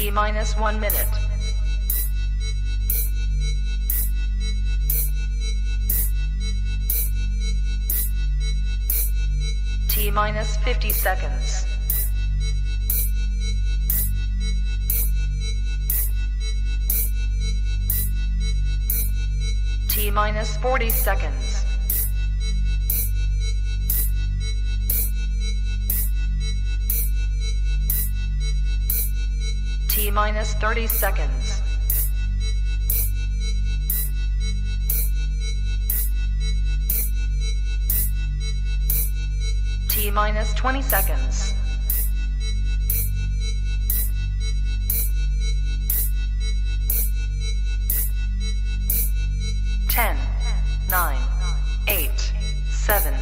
T minus 1 minute. T minus 50 seconds. T minus 40 seconds. T minus 30 seconds. T minus 20 seconds. Ten, 9, 8, 7,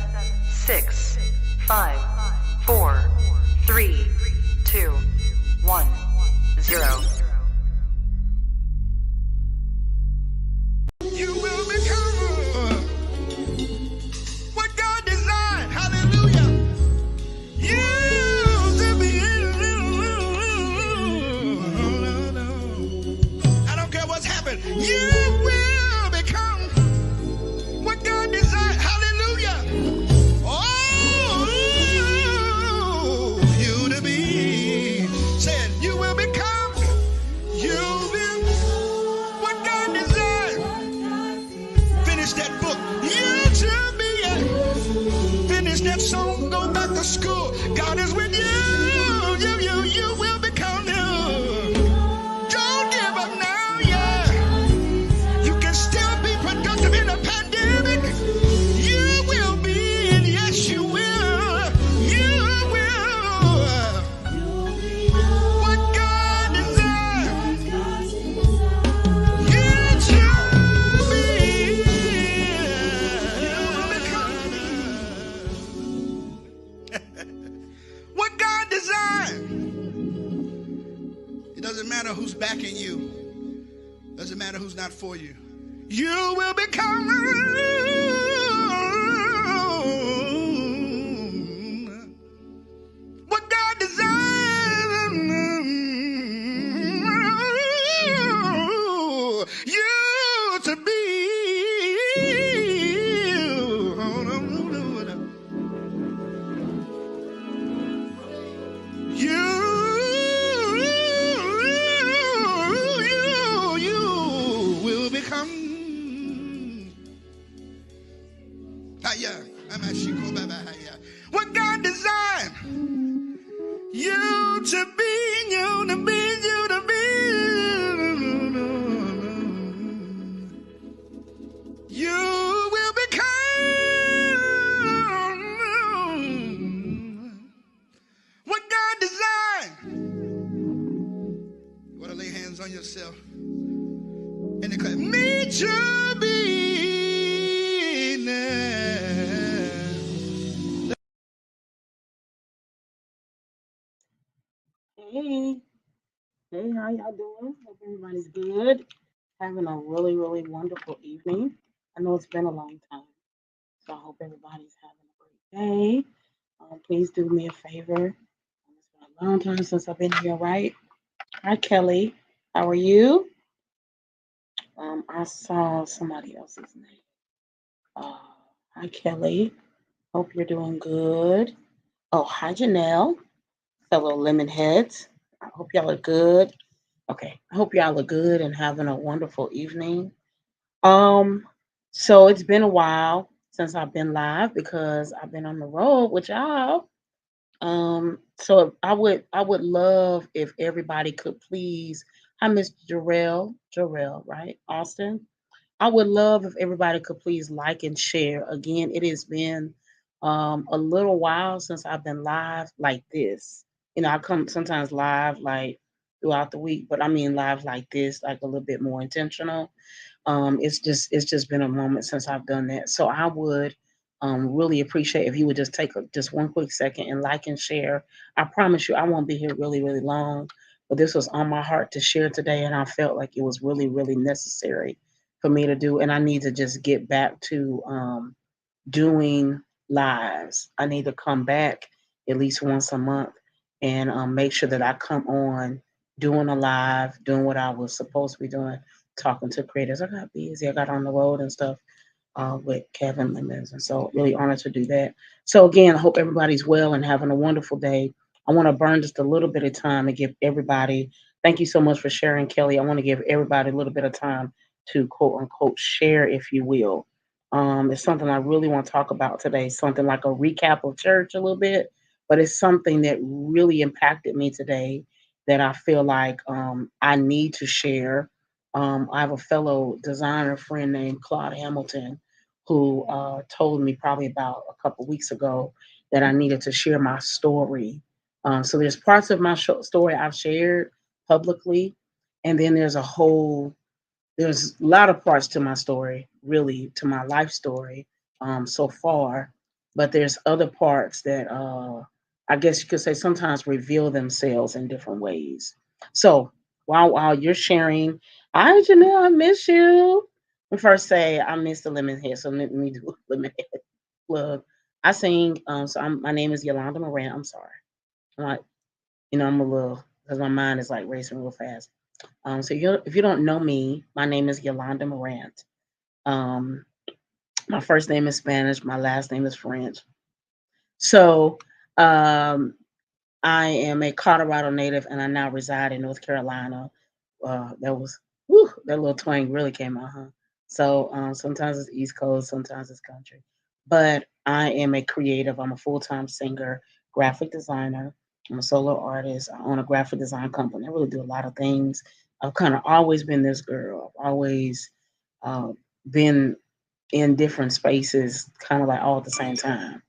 6, 5, 4, 3, 2, 1, 0. You will become what God designed. Hallelujah. You to be. I don't care what's happened. You will become what God designed. Hallelujah. Oh, you to be. Said you will become. You will what God designed. Finish that book. You to be. Finish that song. Go back to school. God is with you. You will become new. Don't give up now. Yeah. You can still be productive in a pandemic. You will be, and yes, you will. You will. What God designed. You to be. You will become what God designed. It doesn't matter who's backing you. Doesn't matter who's not for you. You will become what God designed you to be. You will become. What God designed you to be, you to be, you to be. You will become what God designed. You want to lay hands on yourself and declare, me to be now. Hey, how y'all doing? Hope everybody's good. Having a really, really wonderful evening. I know it's been a long time, so I hope everybody's having a great day. Please do me a favor. It's been a long time since I've been here, right? Hi, Kelly. How are you? I saw somebody else's name. Uh, Hi, Kelly. Hope you're doing good. Oh, hi, Janelle, fellow lemon heads. I hope y'all are good. Okay, I hope y'all are good and having a wonderful evening. Um, so it's been a while since I've been live because I've been on the road with y'all. So I would love if everybody could please. Hi, Miss Jarrell, right? Austin. I would love if everybody could please like and share. Again, it has been a little while since I've been live like this. I come sometimes live like throughout the week, but I mean live like this, like a little bit more intentional. It's just been a moment since I've done that. So I would really appreciate if you would just take just one quick second and like and share. I promise you, I won't be here really, really long, but this was on my heart to share today, and I felt like it was really, really necessary for me to do. And I need to just get back to doing lives. I need to come back at least once a month and make sure that I come on doing a live, doing what I was supposed to be doing, talking to creators. I got busy. I got on the road and stuff with Kevin Lemons. And so really honored to do that. So again, I hope everybody's well and having a wonderful day. I want to burn just a little bit of time and give everybody, thank you so much for sharing, Kelly. I want to give everybody a little bit of time to quote unquote share, if you will. It's something I really want to talk about today, something like a recap of church a little bit, but it's something that really impacted me today that I feel like I need to share. I have a fellow designer friend named Claude Hamilton who told me probably about a couple weeks ago that I needed to share my story. So there's parts of my story I've shared publicly, and then there's a lot of parts to my story, really, to my life story so far, but there's other parts that I guess you could say sometimes reveal themselves in different ways. So while you're sharing, hi Janelle, I miss you. Let me first say I miss the lemon head, so let me do a lemon head plug. I sing, my name is Yolanda Moran. I'm sorry. I'm like, I'm a little because my mind is like racing real fast. So if you don't know me, my name is Yolanda Morant. Um, my first name is Spanish. My last name is French. So um, I am a Colorado native, and I now reside in North Carolina. That little twang really came out, huh? So sometimes it's East Coast, sometimes it's country. But I am a creative. I'm a full-time singer, graphic designer. I'm a solo artist. I own a graphic design company. I really do a lot of things. I've kind of always been this girl. I've always uh, been in different spaces, kind of like all at the same time.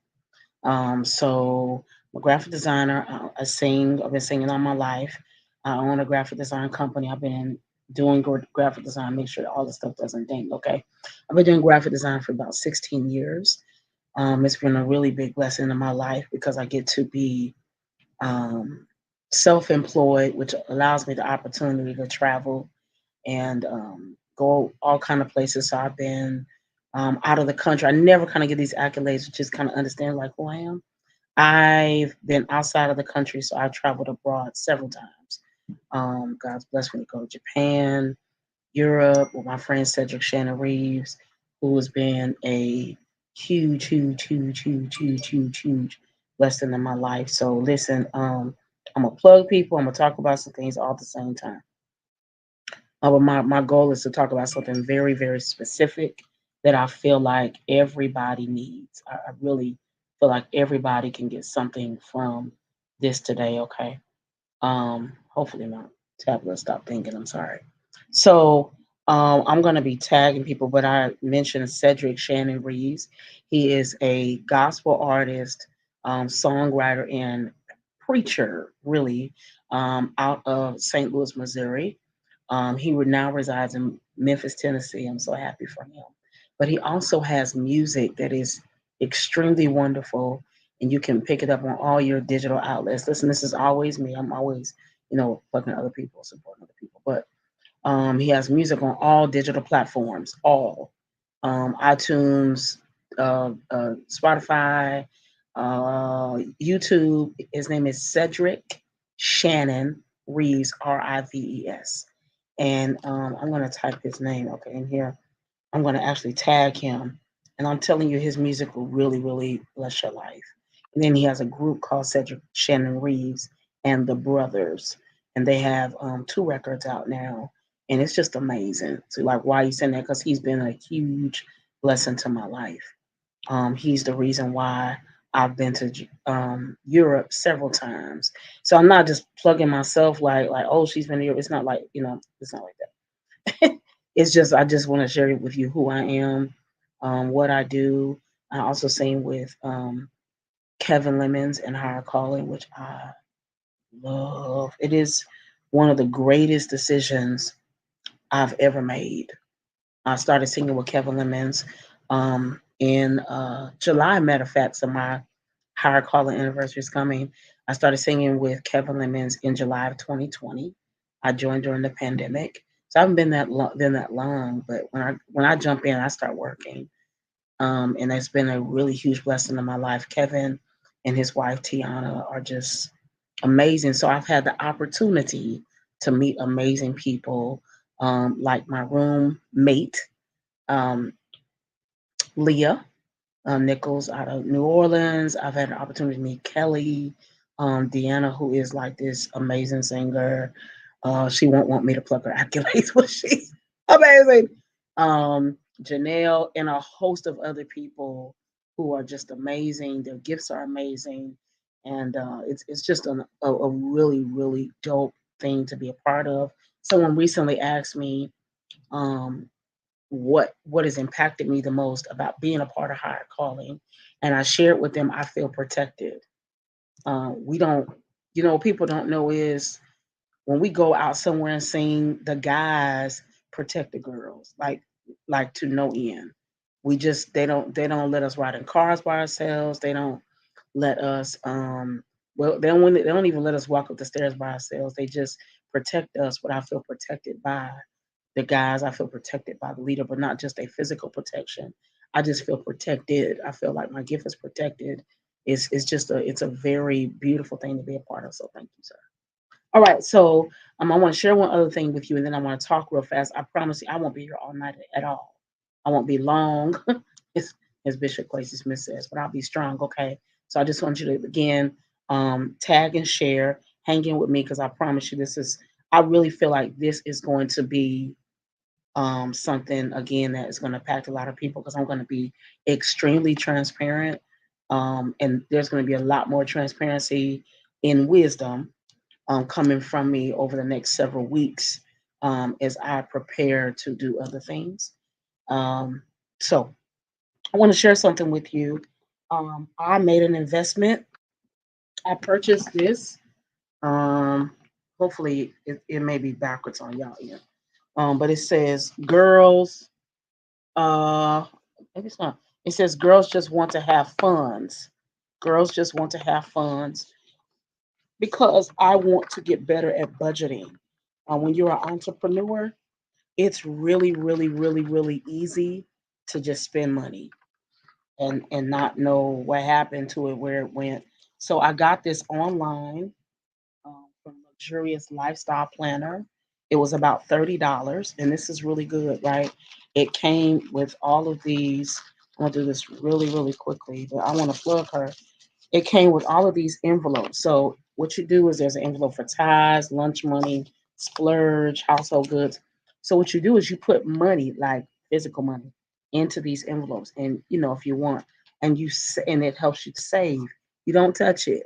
So I'm a graphic designer. I sing. I've been singing all my life. I own a graphic design company. I've been doing graphic design. Make sure that all the stuff doesn't ding. Okay, I've been doing graphic design for about 16 years. It's been a really big blessing in my life because I get to be um, self-employed, which allows me the opportunity to travel and go all kind of places. So I've been out of the country. I never kind of get these accolades, just kind of understand like who I am. I've been outside of the country, so I've traveled abroad several times. God's blessed me to go to Japan, Europe with my friend Cedric Shannon Reeves, who has been a huge blessing in my life. So listen, I'm gonna plug people. I'm gonna talk about some things all at the same time. But my goal is to talk about something very specific that I feel like everybody needs. I really feel like everybody can get something from this today, okay? Hopefully my tablet stop thinking, I'm sorry. So I'm gonna be tagging people, but I mentioned Cedric Shannon Reeves. He is a gospel artist, songwriter, and preacher, really, out of St. Louis, Missouri. He now resides in Memphis, Tennessee. I'm so happy for him. But he also has music that is extremely wonderful, and you can pick it up on all your digital outlets. Listen, this is always me. I'm always, plugging other people, supporting other people. But he has music on all digital platforms, all iTunes, Spotify, YouTube. His name is Cedric Shannon Reeves, Rives. And I'm going to type his name, okay, in here. I'm going to actually tag him. And I'm telling you, his music will really bless your life. And then he has a group called Cedric Shannon Reeves and the Brothers. And they have two records out now. And it's just amazing. So, like, why he's saying that? Because he's been a huge blessing to my life. He's the reason why I've been to Europe several times. So I'm not just plugging myself like oh she's been to Europe. It's not like it's not like that. It's just I just want to share with you who I am, what I do. I also sing with Kevin Lemons and Higher Calling, which I love. It is one of the greatest decisions I've ever made. I started singing with Kevin Lemons in July. Matter of fact, so my Higher Calling anniversary is coming. I started singing with Kevin Lemons in July of 2020. I joined during the pandemic, so I haven't been that long. But when I jump in, I start working, and it's been a really huge blessing in my life. Kevin and his wife Tiana are just amazing. So I've had the opportunity to meet amazing people, like my roommate, um, Leah Nichols out of New Orleans. I've had an opportunity to meet Kelly, Deanna, who is like this amazing singer. She won't want me to plug her accolades, but she's amazing. Janelle and a host of other people who are just amazing. Their gifts are amazing, and it's just a really really dope thing to be a part of. Someone recently asked me, um, what has impacted me the most about being a part of Higher Calling, and I shared with them I feel protected. We don't, people don't know is when we go out somewhere and sing, the guys protect the girls like to no end. We just they don't let us ride in cars by ourselves. They don't let us they don't even let us walk up the stairs by ourselves. They just protect us, but I feel protected by the guys. I feel protected by the leader, but not just a physical protection. I just feel protected. I feel like my gift is protected. It's just it's a very beautiful thing to be a part of. So thank you, sir. All right, so I want to share one other thing with you, and then I want to talk real fast. I promise you, I won't be here all night at all. I won't be long, as, as Bishop Quincy Smith says, but I'll be strong. Okay, so I just want you to again tag and share, hang in with me because I promise you, this is. I really feel like this is going to be something again that is going to impact a lot of people because I'm going to be extremely transparent, and there's going to be a lot more transparency in wisdom coming from me over the next several weeks as I prepare to do other things. Um, so I want to share something with you. I made an investment. I purchased this. Um, hopefully, it may be backwards on y'all here. But it says girls. Uh, maybe it's not. It says girls just want to have funds. Girls just want to have funds because I want to get better at budgeting. When you're an entrepreneur, it's really, really, really, really easy to just spend money and not know what happened to it, where it went. So I got this online from Luxurious Lifestyle Planner. It was about $30, and this is really good, right? It came with all of these. I'm gonna do this really, really quickly, but I want to plug her. It came with all of these envelopes. So what you do is there's an envelope for ties, lunch money, splurge, household goods. So what you do is you put money, like physical money, into these envelopes, and if you want, and it helps you to save. You don't touch it.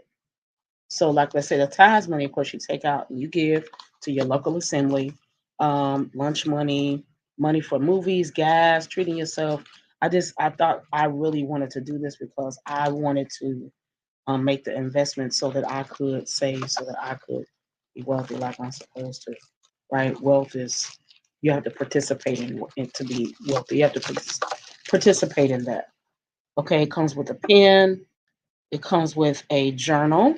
So, like let's say the ties money, of course, you take out and you give to your local assembly, lunch money, money for movies, gas, treating yourself. I thought I really wanted to do this because I wanted to make the investment so that I could save, so that I could be wealthy like I'm supposed to. Right? Wealth is you have to participate in to be wealthy. You have to participate in that. Okay, it comes with a pen. It comes with a journal,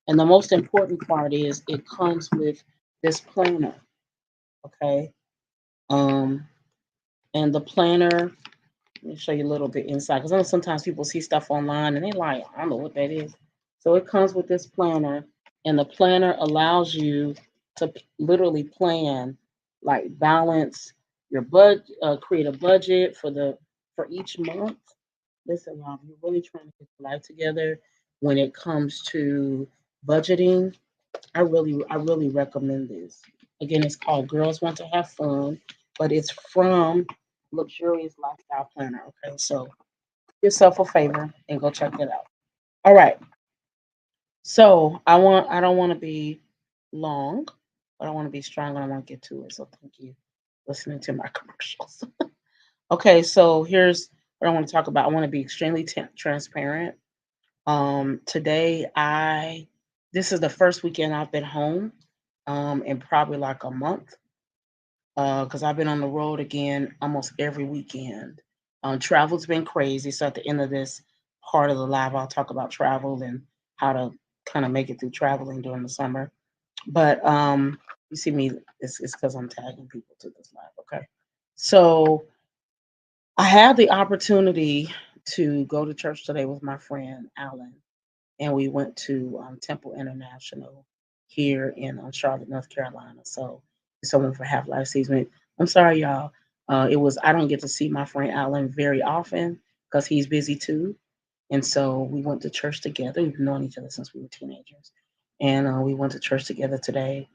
and the most important part is it comes with this planner. Okay, um, and the planner. Let me show you a little bit inside because I know sometimes people see stuff online and they like, I don't know what that is. So it comes with this planner, and the planner allows you to literally plan, like balance your budget, create a budget for each month. Listen, y'all, if you're really trying to get your life together when it comes to budgeting, I really recommend this. Again, it's called Girls Want to Have Fun, but it's from Luxurious Lifestyle Planner. Okay, so do yourself a favor and go check it out. All right. So I don't want to be long, but I want to be strong and I want to get to it. So thank you for listening to my commercials. Okay, so here's what I want to talk about. I want to be extremely transparent. Today this is the first weekend I've been home in probably like a month because I've been on the road again almost every weekend. Travel's been crazy. So at the end of this part of the live, I'll talk about travel and how to kind of make it through traveling during the summer. But you see me, it's because I'm tagging people to this live. Okay. So I had the opportunity to go to church today with my friend Alan, and we went to Temple International here in Charlotte, North Carolina. So it's someone for Half Life season. I'm sorry, y'all. It was I don't get to see my friend Alan very often because he's busy too. And so we went to church together. We've known each other since we were teenagers. And we went to church together today.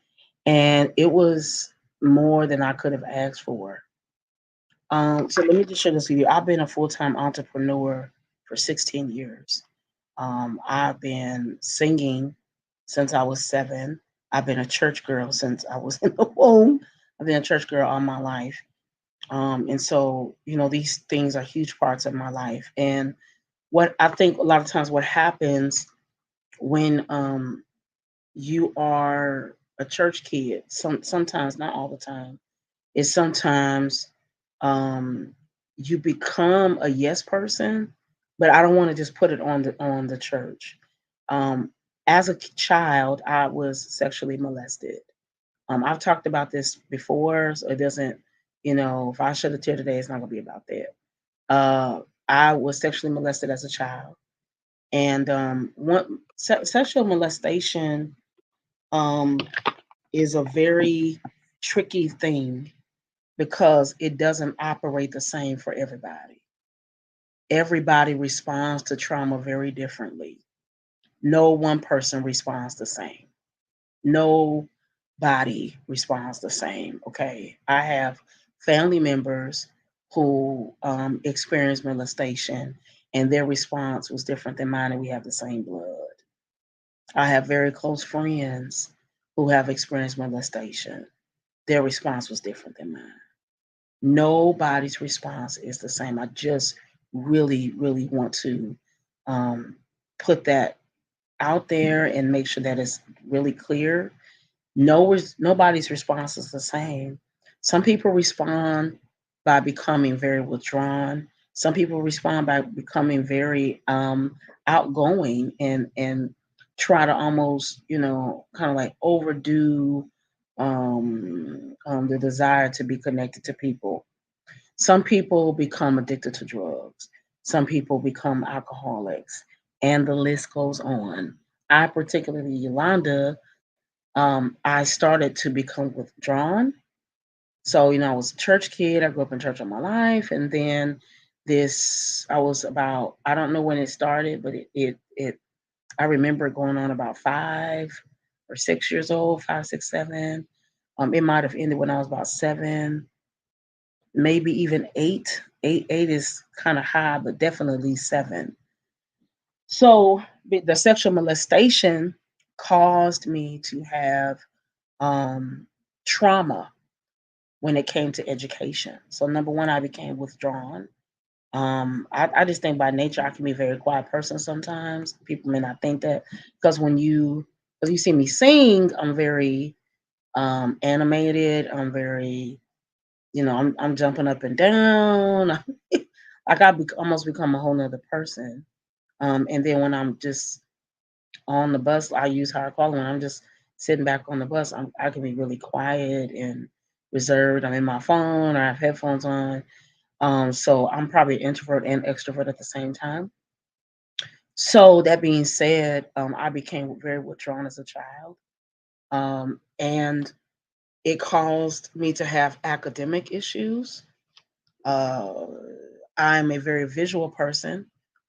And it was more than I could have asked for. So let me just share this with you. I've been a full-time entrepreneur for 16 years. I've been singing since I was 7. I've been a church girl since I was in the womb. I've been a church girl all my life. And so, these things are huge parts of my life. And what I think a lot of times what happens when you are a church kid, sometimes, not all the time, is sometimes um, you become a yes person, but I don't want to just put it on the church. Um, as a child, I was sexually molested. I've talked about this before, so it doesn't, if I shed a tear today, it's not gonna be about that. I was sexually molested as a child, and sexual molestation um, is a very tricky thing because it doesn't operate the same for everybody. Everybody responds to trauma very differently. No one person responds the same. Nobody responds the same. Okay. I have family members who experienced molestation and their response was different than mine, and we have the same blood. I have very close friends who have experienced molestation. Their response was different than mine. Nobody's response is the same. I just really, really want to um, put that out there and make sure that it's really clear. Nobody's response is the same. Some people respond by becoming very withdrawn. Some people respond by becoming very outgoing and try to almost, kind of like overdo the desire to be connected to people. Some people become addicted to drugs. Some people become alcoholics, and the list goes on. I particularly, Yolanda, I started to become withdrawn. So, I was a church kid. I grew up in church all my life. And then I was about, I don't know when it started, but I remember it going on about 5 or 6 years old, 5, 6, 7. It might have ended when I was about 7, maybe even 8. Eight is kind of high, but definitely 7. So the sexual molestation caused me to have um, trauma when it came to education. So number one, I became withdrawn. I just think by nature I can be a very quiet person sometimes. People may not think that because because you see me sing, I'm very animated. I'm very, I'm jumping up and down. Like almost become a whole nother person. And then when I'm just on the bus, I use higher quality. When I'm just sitting back on the bus, I can be really quiet and reserved. I'm in my phone or I have headphones on. So I'm probably an introvert and extrovert at the same time. So that being said, I became very withdrawn as a child. And it caused me to have academic issues. Uh, I'm a very visual person.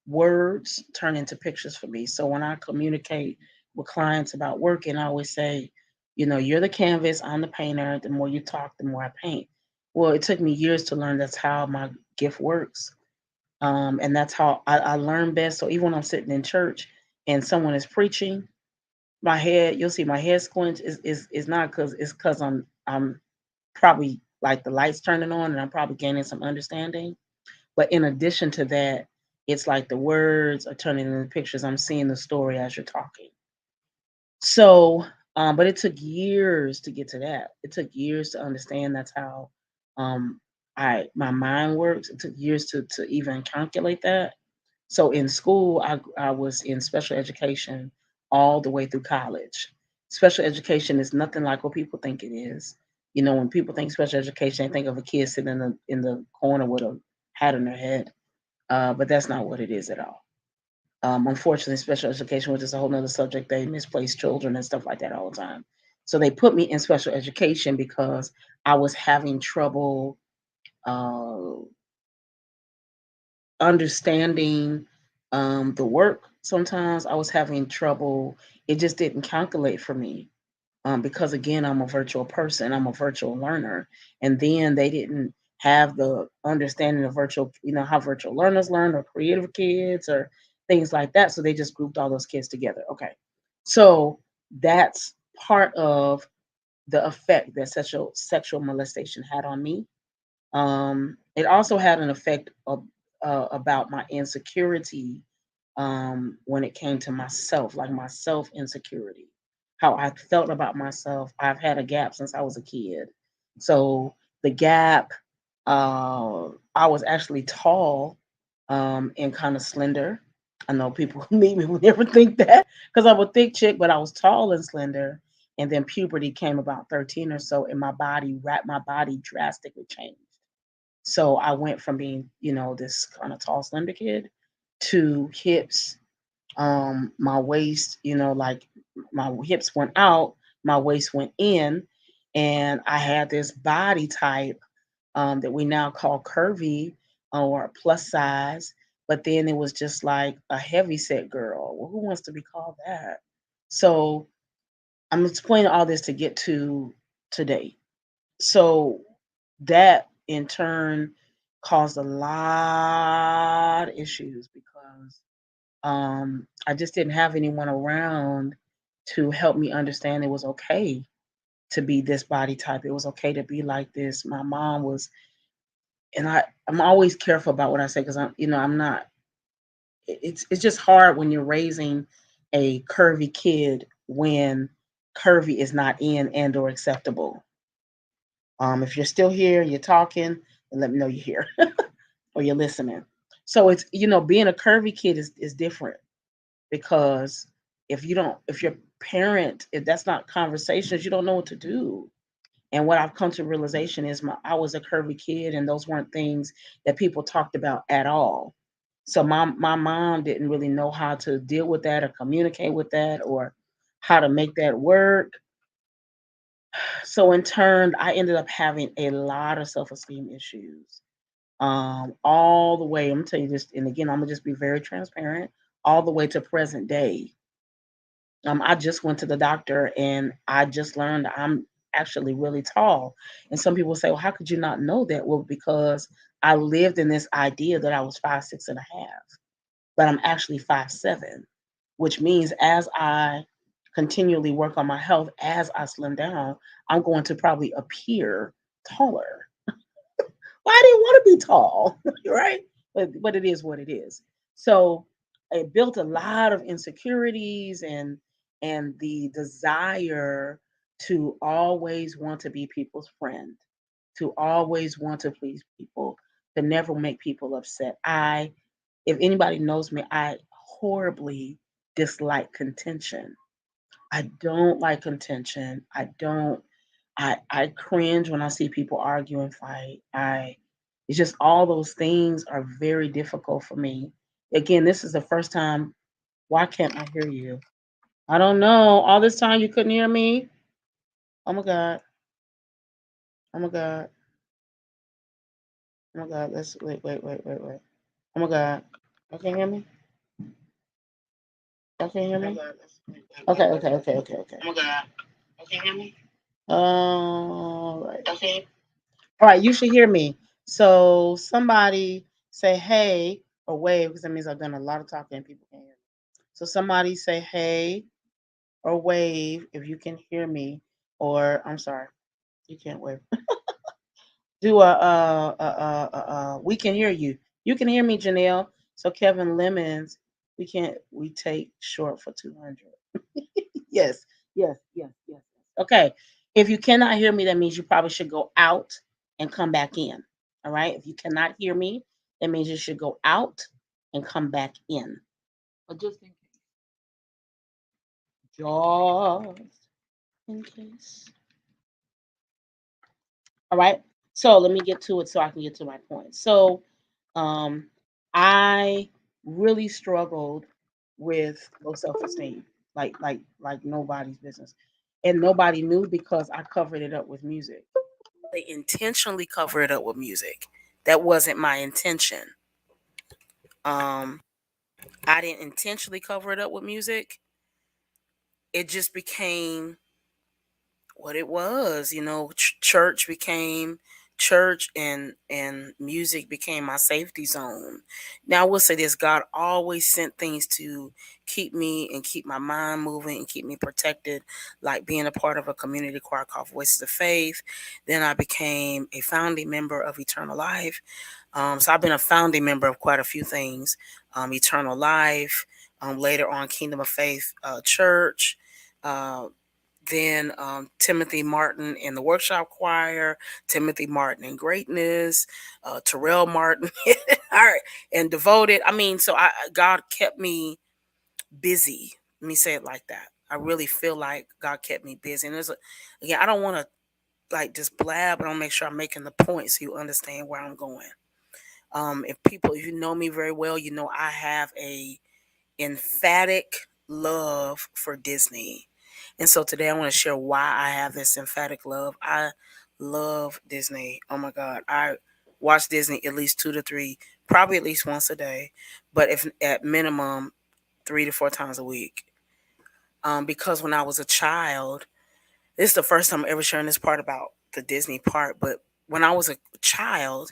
Words turn into pictures for me. So when I communicate with clients about working, I always say, you're the canvas, I'm the painter. The more you talk, the more I paint. Well, it took me years to learn that's how my gift works. And that's how I learn best. So even when I'm sitting in church and someone is preaching, you'll see my head squinch is not because I'm probably like the lights turning on and I'm probably gaining some understanding. But in addition to that, it's like the words are turning into pictures. I'm seeing the story as you're talking. So, but it took years to get to that. It took years to understand that's how um, my mind works. It took years to even calculate that. So in school, I was in special education all the way through college. Special education is nothing like what people think it is. When people think special education, they think of a kid sitting in the corner with a hat on their head. But that's not what it is at all. Unfortunately, special education, which is a whole nother subject, they misplace children and stuff like that all the time. So they put me in special education because I was having trouble uh, understanding the work. Sometimes I was having trouble. It just didn't calculate for me because, again, I'm a virtual person. I'm a virtual learner. And then they didn't have the understanding of virtual, how virtual learners learn or creative kids or things like that. So they just grouped all those kids together. Okay. So that's part of the effect that sexual molestation had on me. It also had an effect about my insecurity when it came to myself, like my self insecurity, how I felt about myself. I've had a gap since I was a kid. So the gap, I was actually tall and kind of slender. I know people who meet me would never think that because I'm a thick chick, but I was tall and slender. And then puberty came about 13 or so, and my body drastically changed. So I went from being, this kind of tall, slender kid to hips, my waist, like my hips went out, my waist went in, and I had this body type that we now call curvy or plus size. But then it was just like a heavy set girl. Well, who wants to be called that? So I'm explaining all this to get to today. So that in turn caused a lot of issues because I just didn't have anyone around to help me understand it was okay to be this body type. It was okay to be like this. My mom was, and I'm always careful about what I say because I'm not. It's just hard when you're raising a curvy kid when curvy is not in and or acceptable. If you're still here, you're talking, and let me know you're here or you're listening. So it's being a curvy kid is different because if your parent, if that's not conversations, you don't know what to do. And what I've come to realization is I was a curvy kid, and those weren't things that people talked about at all. So my mom didn't really know how to deal with that or communicate with that or how to make that work. So in turn, I ended up having a lot of self-esteem issues. All the way, I'm gonna tell you this, and again, I'm gonna just be very transparent, all the way to present day. I just went to the doctor and I just learned I'm actually really tall. And some people say, well, how could you not know that? Well, because I lived in this idea that I was 5'6.5", but I'm actually 5'7", which means as I continually work on my health, as I slim down, I'm going to probably appear taller. Well, I didn't want to be tall, right? But it is what it is. So it built a lot of insecurities and the desire to always want to be people's friend, to always want to please people, to never make people upset. If anybody knows me, I horribly dislike contention. I don't like contention. I cringe when I see people argue and fight. It's just all those things are very difficult for me. Again, this is the first time. Why can't I hear you? I don't know. All this time you couldn't hear me? Oh my God. Oh my God. Oh my God. Let's wait. Oh my God. You can't hear me? You can't hear me? Okay. Oh my God. You can't hear me? All right. Okay. All right, you should hear me. So somebody say hey or wave because that means I've done a lot of talking and people can't hear me. So somebody say hey or wave if you can hear me, or I'm sorry, you can't wave. Do we can hear you. You can hear me, Janelle. So Kevin Lemons, we take short for 200. Yes. Okay. If you cannot hear me, that means you probably should go out and come back in. All right. If you cannot hear me, that means you should go out and come back in. But just in case. Just in case. All right. So let me get to it so I can get to my point. So I really struggled with low self-esteem, like nobody's business, and nobody knew because I covered it up with music. They intentionally cover it up with music. That wasn't my intention. Um, I didn't intentionally cover it up with music. It just became what it was. Church became church, and music became my safety zone. Now I will say this: God always sent things to keep me and keep my mind moving and keep me protected, like being a part of a community choir called Voices of Faith. Then I became a founding member of Eternal Life. So I've been a founding member of quite a few things. Eternal Life, later on Kingdom of Faith Church, uh, then Timothy Martin in the workshop choir, Timothy Martin in greatness, Terrell Martin, all right, and devoted. I mean, so God kept me busy. Let me say it like that. I really feel like God kept me busy. And again, I don't want to like just blab, but I'll make sure I'm making the point so you understand where I'm going. If you know me very well, you know I have a emphatic love for Disney. And so today I want to share why I have this emphatic love. I love Disney. Oh my God. I watch Disney at least 2 to 3, probably at least once a day, but if at minimum 3 to 4 times a week. Because when I was a child, this is the first time I'm ever sharing this part about the Disney part, but when I was a child,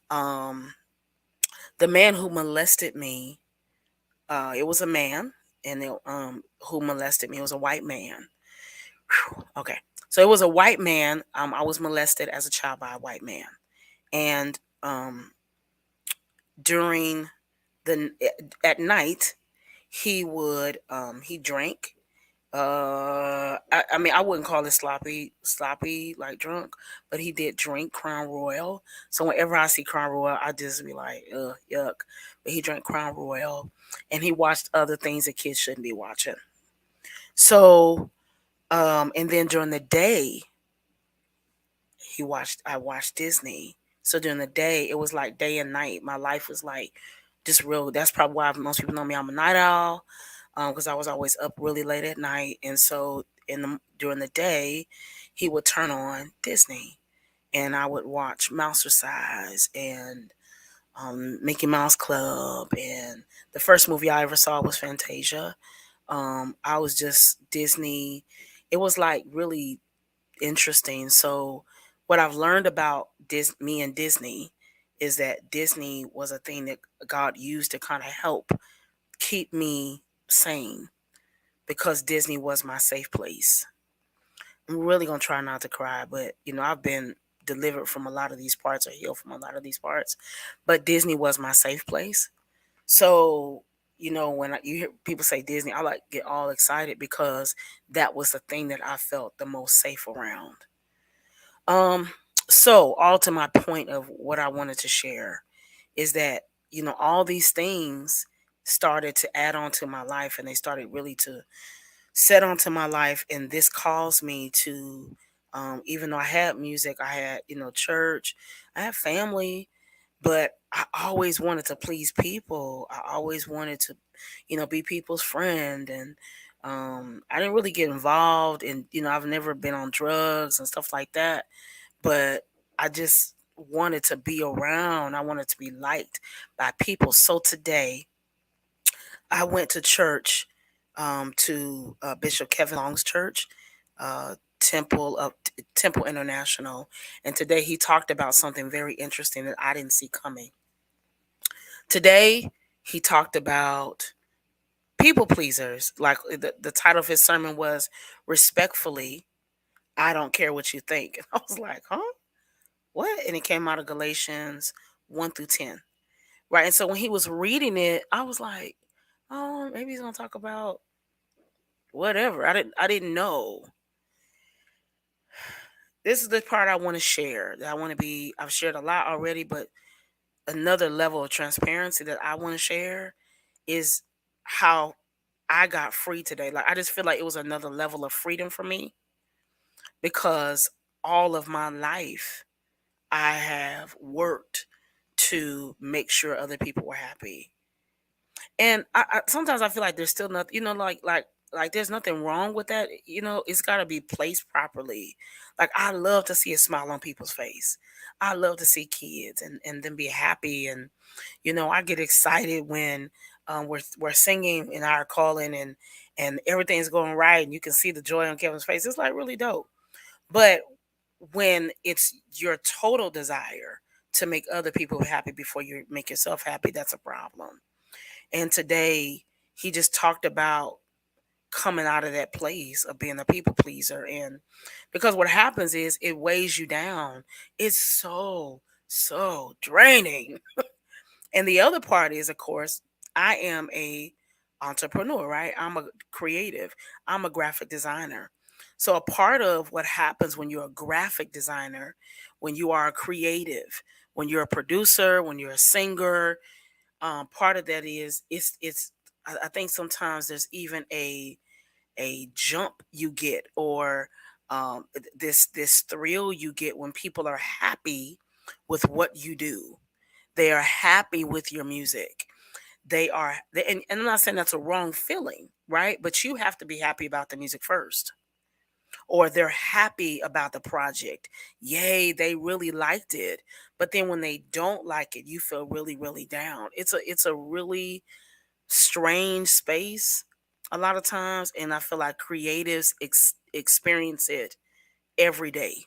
the man who molested me, it was a man, and who molested me. It was a white man. Whew, okay, so it was a white man. I was molested as a child by a white man, and during the at night, he drank. I mean, I wouldn't call it sloppy like drunk, but he did drink Crown Royal. So whenever I see Crown Royal, I just be like, ugh, yuck. But he drank Crown Royal, and he watched other things that kids shouldn't be watching. So, and then during the day, I watched Disney. So during the day, it was like day and night. My life was like just real. That's probably why most people know me. I'm a night owl, because I was always up really late at night. And so during the day, he would turn on Disney, and I would watch Mousercise and Mickey Mouse Club. And the first movie I ever saw was Fantasia. I was just Disney. It was like really interesting. So what I've learned about me and Disney is that Disney was a thing that God used to kind of help keep me sane, because Disney was my safe place. I'm really going to try not to cry, but I've been delivered from a lot of these parts, or healed from a lot of these parts, but Disney was my safe place. So, when you hear people say Disney, I like get all excited because that was the thing that I felt the most safe around. So all to my point of what I wanted to share is that, all these things started to add on to my life, and they started really to set onto my life. And this caused me to, even though I had music, I had, church, I had family, but I always wanted to please people. I always wanted to, be people's friend. And I didn't really get involved in, I've never been on drugs and stuff like that, but I just wanted to be around. I wanted to be liked by people. So today, I went to church, to Bishop Kevin Long's church, Temple International, and today he talked about something very interesting that I didn't see coming. Today he talked about people pleasers. Like the title of his sermon was "Respectfully, I don't care what you think." And I was like, huh? What? And it came out of Galatians 1 through 10. Right. And so when he was reading it, I was like, oh, maybe he's gonna talk about whatever. I didn't know. This is the part I want to share. I've shared a lot already, but another level of transparency that I want to share is how I got free today. Like I just feel like it was another level of freedom for me, because all of my life I have worked to make sure other people were happy. And I sometimes I feel like there's still nothing, like there's nothing wrong with that. It's got to be placed properly. Like I love to see a smile on people's face. I love to see kids and them be happy. And I get excited when we're singing and our calling and everything's going right, and you can see the joy on Kevin's face. It's like really dope. But when it's your total desire to make other people happy before you make yourself happy, that's a problem. And today he just talked about coming out of that place of being a people pleaser. And because what happens is it weighs you down. It's so draining. And the other part is, of course, I am a entrepreneur, right? I'm a creative. I'm a graphic designer. So a part of what happens when you're a graphic designer, when you are a creative, when you're a producer, when you're a singer, part of that is it's I think sometimes there's even a jump you get, or this thrill you get when people are happy with what you do. They are happy with your music. And I'm not saying that's a wrong feeling, right? But you have to be happy about the music first. Or they're happy about the project. Yay, they really liked it. But then when they don't like it, you feel really, really down. It's a really strange space a lot of times, and I feel like creatives experience it every day.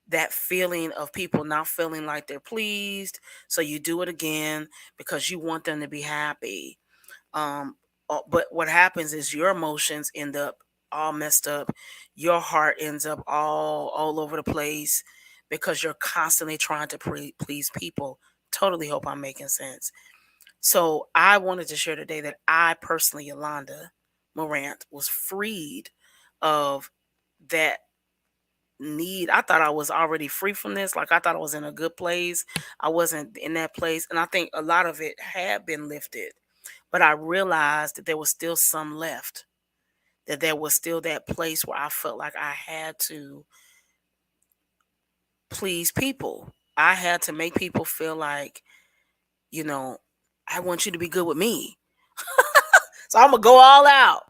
That feeling of people not feeling like they're pleased, so you do it again because you want them to be happy. um but what happens is your emotions end up all messed up. Your heart ends up all over the place because you're constantly trying to please people. Totally hope I'm making sense. So I wanted to share today that I personally, Yolanda Morant, was freed of that need. I thought I was already free from this. Like I thought I was in a good place. I wasn't in that place. And I think a lot of it had been lifted. But I realized that there was still some left. That there was still that place where I felt like I had to please people. I had to make people feel like, you know, I want you to be good with me. So I'm gonna go all out.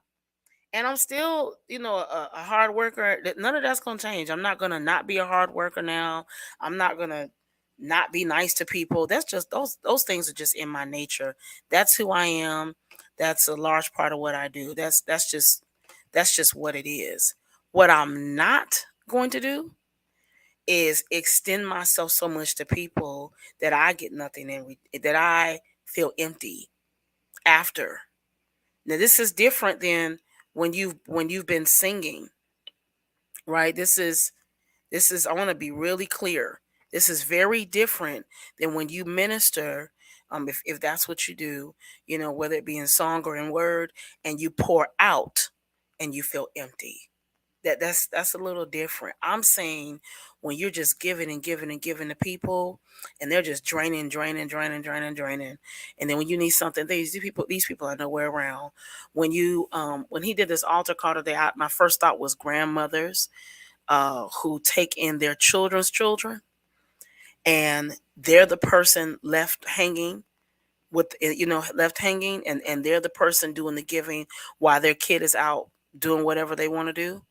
And I'm still, a hard worker. None of that's gonna change. I'm not gonna not be a hard worker now. I'm not gonna not be nice to people. That's just those things are just in my nature. That's who I am. That's a large part of what I do. That's just what it is. What I'm not going to do is extend myself so much to people that I get nothing that I feel empty after. Now this is different than when you've been singing, right? This is I want to be really clear. This is very different than when you minister, if that's what you do, whether it be in song or in word, and you pour out and you feel empty. That's a little different. I'm saying when you're just giving and giving and giving to people, and they're just draining, and then when you need something, these people are nowhere around. When he did this altar call today, my first thought was grandmothers who take in their children's children, and they're the person left hanging left hanging, and they're the person doing the giving while their kid is out doing whatever they want to do.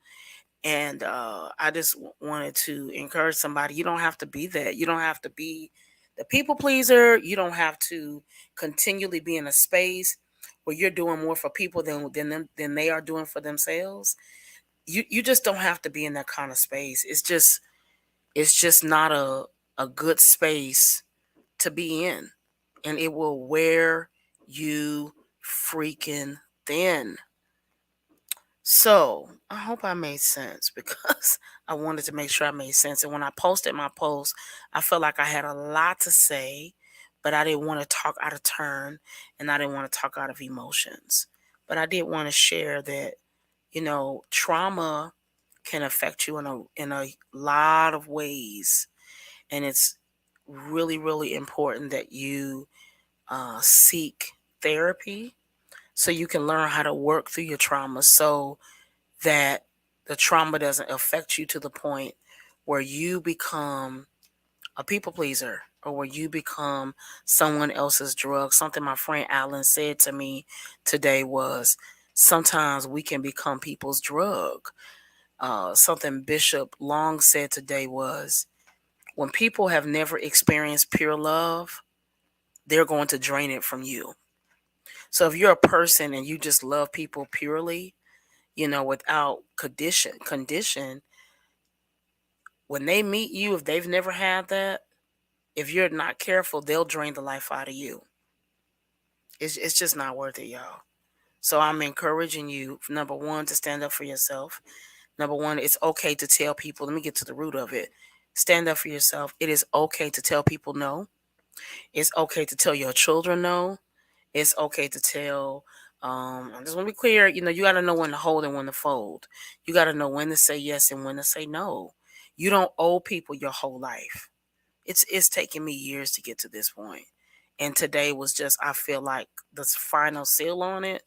And I just wanted to encourage somebody. You don't have to be that. You don't have to be the people pleaser. You don't have to continually be in a space where you're doing more for people than they are doing for themselves. You just don't have to be in that kind of space. It's just not a good space to be in, and it will wear you freaking thin. So I hope I made sense because I wanted to make sure I made sense. And when I posted my post, I felt like I had a lot to say, but I didn't want to talk out of turn, and I didn't want to talk out of emotions. But I did want to share that, trauma can affect you in a lot of ways. And it's really, really important that you seek therapy so you can learn how to work through your trauma, so that the trauma doesn't affect you to the point where you become a people pleaser, or where you become someone else's drug. Something my friend Alan said to me today was, sometimes we can become people's drug. Something Bishop Long said today was, when people have never experienced pure love, they're going to drain it from you. So if you're a person and you just love people purely, without condition, when they meet you, if they've never had that, if you're not careful, they'll drain the life out of you. It's just not worth it, y'all. So I'm encouraging you, number one, to stand up for yourself. Number one, it's okay to tell people. Let me get to the root of it. Stand up for yourself. It is okay to tell people no. It's okay to tell your children no. It's okay to tell. I just want to be clear. You got to know when to hold and when to fold. You got to know when to say yes and when to say no. You don't owe people your whole life. It's taken me years to get to this point. And today was just, I feel like, the final seal on it.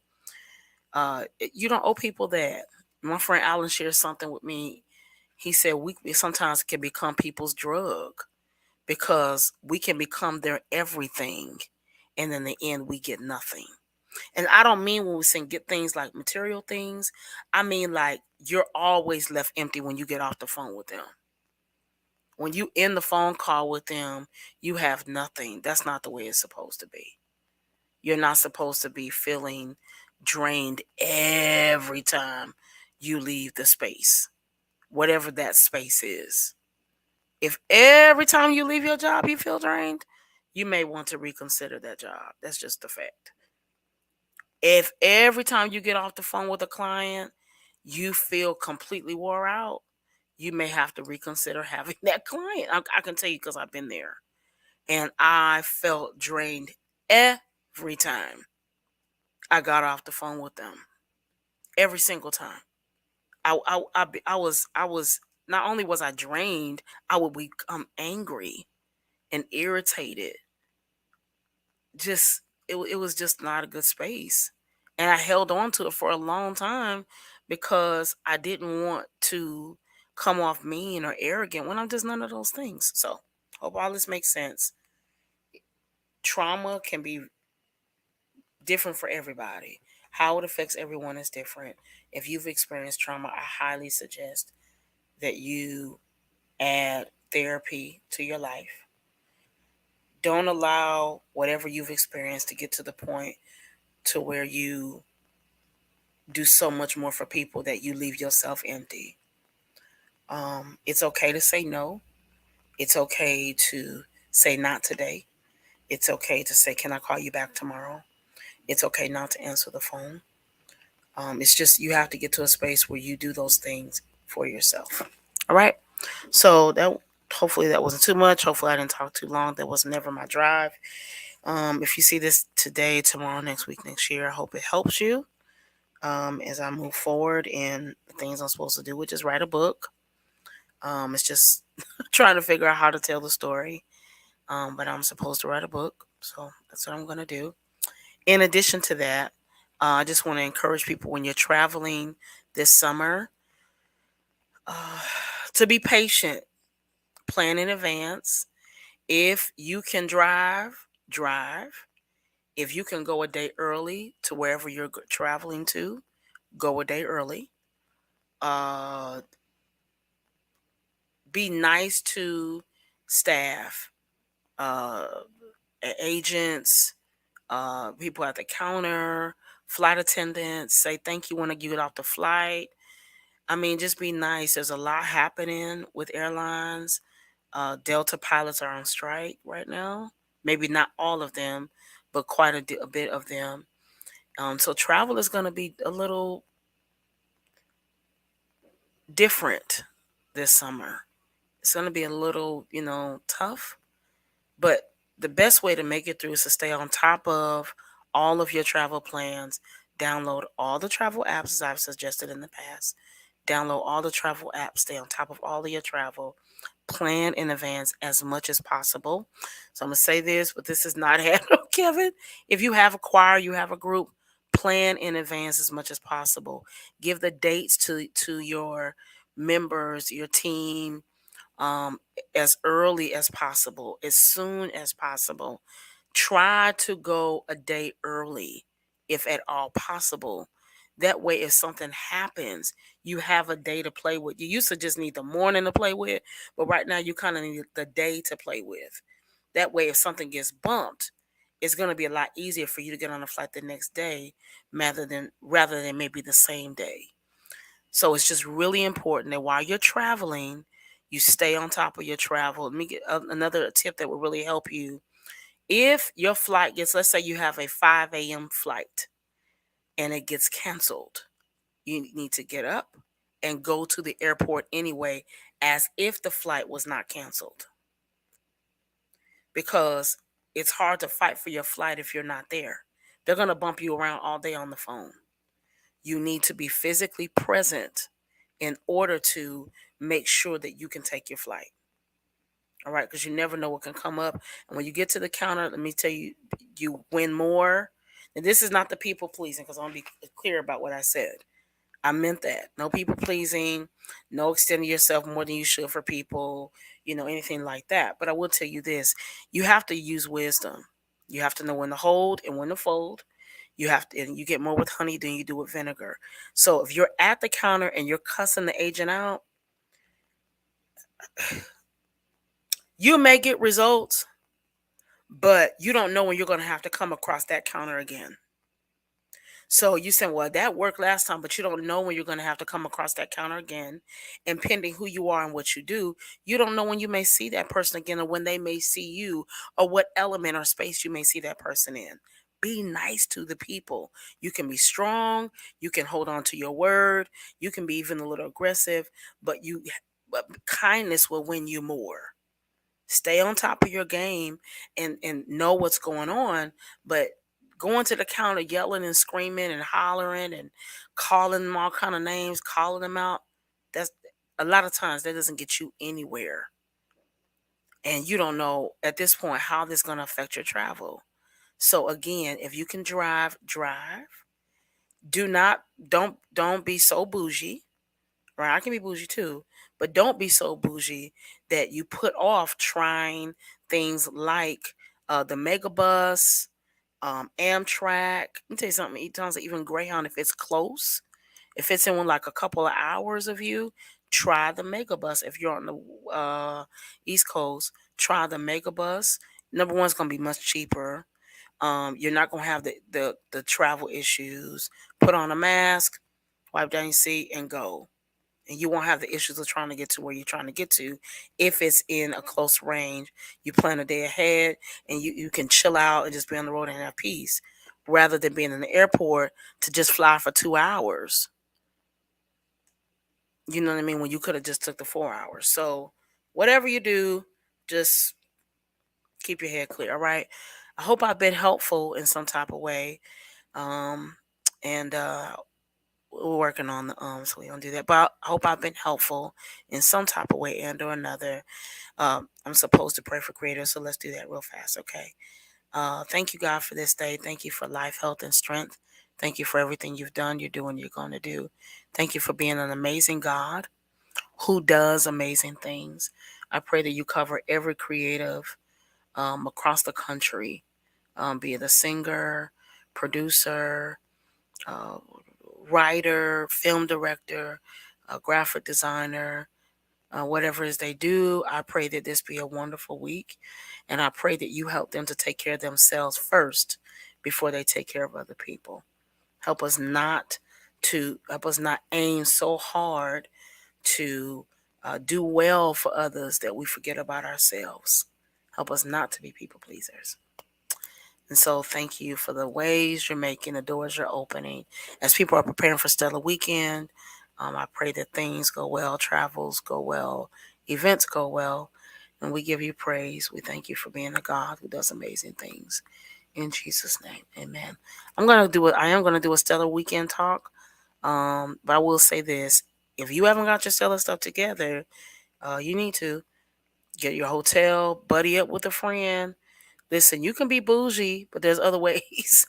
You don't owe people that. My friend Alan shared something with me. He said we sometimes can become people's drug because we can become their everything. And in the end, we get nothing. And I don't mean when we say get things like material things. I mean like you're always left empty when you get off the phone with them. When you end the phone call with them, you have nothing. That's not the way it's supposed to be. You're not supposed to be feeling drained every time you leave the space, whatever that space is. If every time you leave your job you feel drained, you may want to reconsider that job. That's just the fact. If every time you get off the phone with a client you feel completely wore out, you may have to reconsider having that client. I can tell you because I've been there. And I felt drained every time I got off the phone with them. Every single time. I was not only was I drained, I would become angry and irritated. It was just not a good space. And I held on to it for a long time because I didn't want to come off mean or arrogant when I'm just none of those things. So, hope all this makes sense. Trauma can be different for everybody. How it affects everyone is different. If you've experienced trauma, I highly suggest that you add therapy to your life. Don't allow whatever you've experienced to get to the point to where you do so much more for people that you leave yourself empty. It's okay to say no. It's okay to say not today. It's okay to say, can I call you back tomorrow? It's okay not to answer the phone. It's just you have to get to a space where you do those things for yourself. All right. So hopefully that wasn't too much. Hopefully I didn't talk too long. That was never my drive. If you see this today, tomorrow, next week, next year, I hope it helps you as I move forward in the things I'm supposed to do, which is write a book. It's just trying to figure out how to tell the story. But I'm supposed to write a book. So that's what I'm going to do. In addition to that, I just want to encourage people when you're traveling this summer to be patient. Plan in advance. If you can drive. If you can go a day early to wherever you're traveling to, go a day early. Be nice to staff, agents, people at the counter, flight attendants. Say thank you when you get off the flight. I mean, just be nice. There's a lot happening with airlines. Delta pilots are on strike right now. Maybe not all of them, but quite a bit of them. So travel is going to be a little different this summer. It's going to be a little, tough. But the best way to make it through is to stay on top of all of your travel plans. Download all the travel apps as I've suggested in the past. Download all the travel apps. Stay on top of all of your travel. Plan in advance as much as possible. So I'm going to say this, but this is not Kevin. If you have a choir, you have a group, plan in advance as much as possible. Give the dates to your members, your team, as early as possible, as soon as possible. Try to go a day early, if at all possible. That way, if something happens, you have a day to play with. You used to just need the morning to play with, but right now you kind of need the day to play with. That way, if something gets bumped, it's going to be a lot easier for you to get on a flight the next day rather than maybe the same day. So it's just really important that while you're traveling, you stay on top of your travel. Let me get another tip that will really help you. If your flight gets, let's say you have a 5 a.m. flight and it gets canceled, you need to get up and go to the airport anyway, as if the flight was not canceled. Because it's hard to fight for your flight if you're not there. They're going to bump you around all day on the phone. You need to be physically present in order to make sure that you can take your flight. All right, because you never know what can come up. And when you get to the counter, let me tell you, you win more. And this is not the people pleasing, because I want to be clear about what I said. I meant that. No people pleasing, no extending yourself more than you should for people, anything like that. But I will tell you this, you have to use wisdom. You have to know when to hold and when to fold. And you get more with honey than you do with vinegar. So if you're at the counter and you're cussing the agent out, you may get results, but you don't know when you're going to have to come across that counter again. So you say, well, that worked last time, but you don't know when you're going to have to come across that counter again. And pending who you are and what you do, you don't know when you may see that person again, or when they may see you, or what element or space you may see that person in. Be nice to the people. You can be strong. You can hold on to your word. You can be even a little aggressive, but kindness will win you more. Stay on top of your game and know what's going on, but going to the counter yelling and screaming and hollering and calling them all kind of names, calling them out, that's a lot of times that doesn't get you anywhere. And you don't know at this point how this is going to affect your travel. So again, if you can drive. Don't be so bougie. Right? I can be bougie too, but don't be so bougie that you put off trying things like the Megabus, Amtrak. Let me tell you something. Even Greyhound, if it's close, if it's in like a couple of hours of you, try the Megabus. If you're on the East Coast, try the Megabus. Number one, it's gonna be much cheaper. You're not gonna have the travel issues. Put on a mask, wipe down your seat, and go. And you won't have the issues of trying to get to where you're trying to get to. If it's in a close range, you plan a day ahead and you can chill out and just be on the road and have peace, rather than being in the airport to just fly for 2 hours. You know what I mean? When you could have just took the 4 hours. So whatever you do, just keep your head clear. All right. I hope I've been helpful in some type of way. And we're working on the so we don't do that, but I hope I've been helpful in some type of way and or another. I'm supposed to pray for creators, so let's do that real fast. Okay. Thank you, God, for this day. Thank you for life, health, and strength. Thank you for everything you've done, you're doing, you're going to do. Thank you for being an amazing God who does amazing things. I pray that you cover every creative across the country, be it a singer, producer, writer, film director, graphic designer, whatever it is they do. I pray that this be a wonderful week. And I pray that you help them to take care of themselves first before they take care of other people. Help us not aim so hard to do well for others that we forget about ourselves. Help us not to be people pleasers. And so thank you for the ways you're making, the doors you're opening. As people are preparing for Stellar Weekend, I pray that things go well, travels go well, events go well. And we give you praise. We thank you for being a God who does amazing things. In Jesus' name, amen. I am going to do a Stellar Weekend talk. But I will say this. If you haven't got your Stellar stuff together, you need to get your hotel, buddy up with a friend. Listen, you can be bougie, but there's other ways.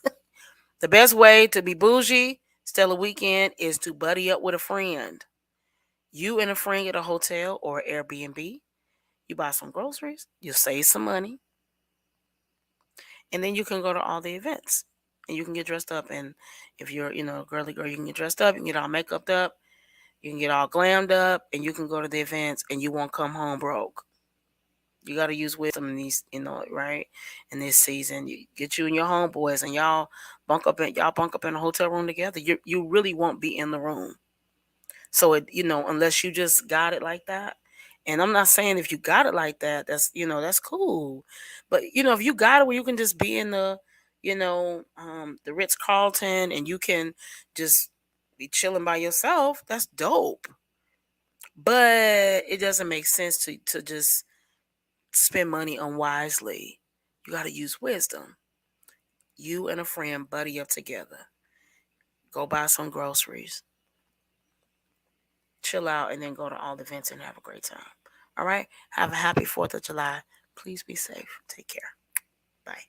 The best way to be bougie, Stellar Weekend, is to buddy up with a friend. You and a friend at a hotel or Airbnb. You buy some groceries, you save some money, and then you can go to all the events. And you can get dressed up. And if you're, a girly girl, you can get dressed up, you can get all makeup up, you can get all glammed up, and you can go to the events and you won't come home broke. You got to use wisdom in these, right? In this season, you get you and your homeboys, and y'all bunk up in a hotel room together. You really won't be in the room. So unless you just got it like that. And I'm not saying if you got it like that, that's cool. But if you got it where you can just be in the Ritz Carlton, and you can just be chilling by yourself, that's dope. But it doesn't make sense to just spend money unwisely. You got to use wisdom. You and a friend buddy up together. Go buy some groceries. Chill out, and then go to all the events and have a great time. All right? Have a happy 4th of July. Please be safe. Take care. Bye.